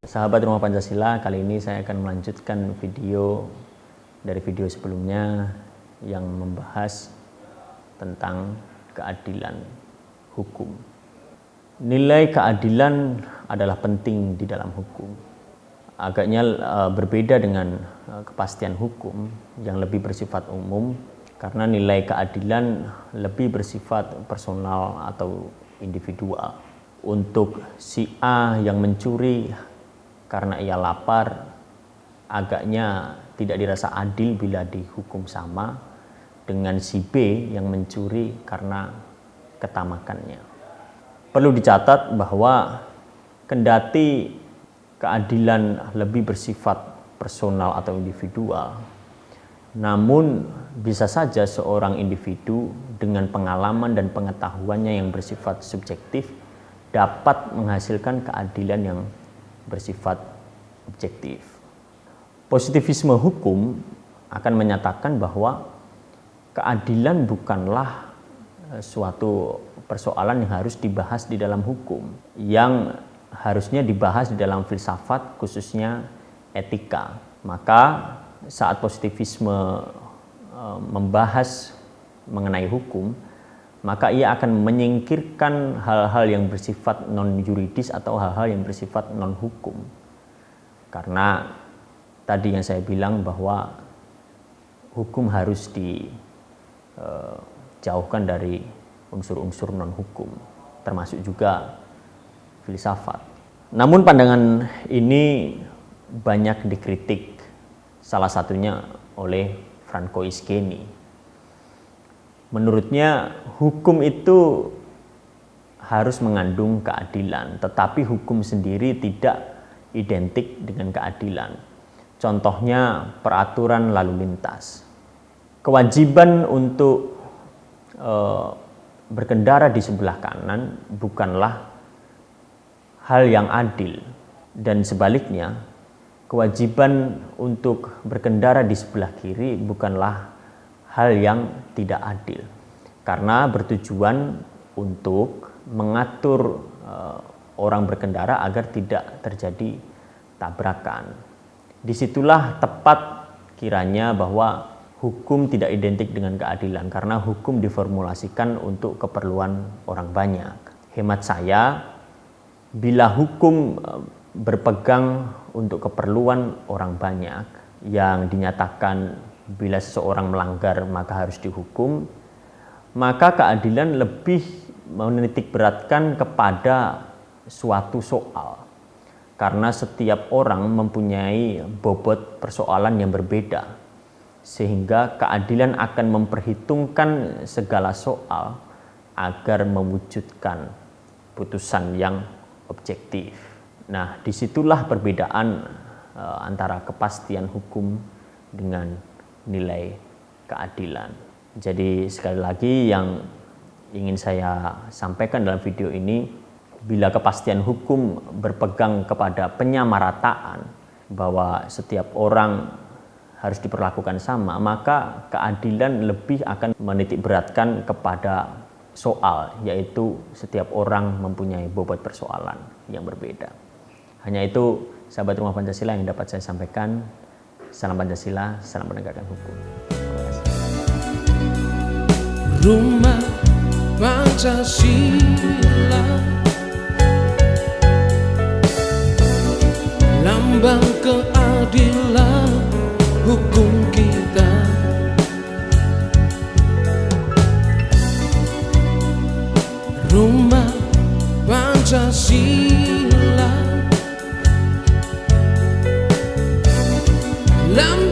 Sahabat Rumah Pancasila, kali ini saya akan melanjutkan video dari video sebelumnya yang membahas tentang keadilan hukum. Nilai keadilan adalah penting di dalam hukum. Agaknya berbeda dengan kepastian hukum yang lebih bersifat umum, karena nilai keadilan lebih bersifat personal atau individual. Untuk si A yang mencuri karena ia lapar, agaknya tidak dirasa adil bila dihukum sama dengan si B yang mencuri karena ketamakannya. Perlu dicatat bahwa kendati keadilan lebih bersifat personal atau individual, namun bisa saja seorang individu dengan pengalaman dan pengetahuannya yang bersifat subjektif dapat menghasilkan keadilan yang bersifat objektif. Positivisme hukum akan menyatakan bahwa keadilan bukanlah suatu persoalan yang harus dibahas di dalam hukum, yang harusnya dibahas di dalam filsafat, khususnya etika. Maka saat positivisme membahas mengenai hukum, maka ia akan menyingkirkan hal-hal yang bersifat non-yuridis atau hal-hal yang bersifat non-hukum. Karena tadi yang saya bilang bahwa hukum harus dijauhkan dari unsur-unsur non-hukum, termasuk juga filsafat. Namun pandangan ini banyak dikritik, salah satunya oleh Francois Geni. Menurutnya hukum itu harus mengandung keadilan, tetapi hukum sendiri tidak identik dengan keadilan. Contohnya peraturan lalu lintas. Kewajiban untuk berkendara di sebelah kanan bukanlah hal yang adil, dan sebaliknya kewajiban untuk berkendara di sebelah kiri bukanlah hal yang tidak adil, karena bertujuan untuk mengatur orang berkendara agar tidak terjadi tabrakan. Disitulah tepat kiranya bahwa hukum tidak identik dengan keadilan, karena hukum diformulasikan untuk keperluan orang banyak. Hemat saya, bila hukum berpegang untuk keperluan orang banyak yang dinyatakan bila seseorang melanggar maka harus dihukum, maka keadilan lebih menitik beratkan kepada suatu soal, karena setiap orang mempunyai bobot persoalan yang berbeda, sehingga keadilan akan memperhitungkan segala soal agar mewujudkan putusan yang objektif. Nah, disitulah perbedaan antara kepastian hukum dengan nilai keadilan. Jadi sekali lagi yang ingin saya sampaikan dalam video ini, bila kepastian hukum berpegang kepada penyamarataan bahwa setiap orang harus diperlakukan sama, maka keadilan lebih akan menitik beratkan kepada soal, yaitu setiap orang mempunyai bobot persoalan yang berbeda. Hanya itu sahabat Rumah Pancasila yang dapat saya sampaikan. Salam Pancasila, salam menegakkan hukum. Rumah Pancasila, lambang keadilan hukum kita. Rumah Pancasila, lambang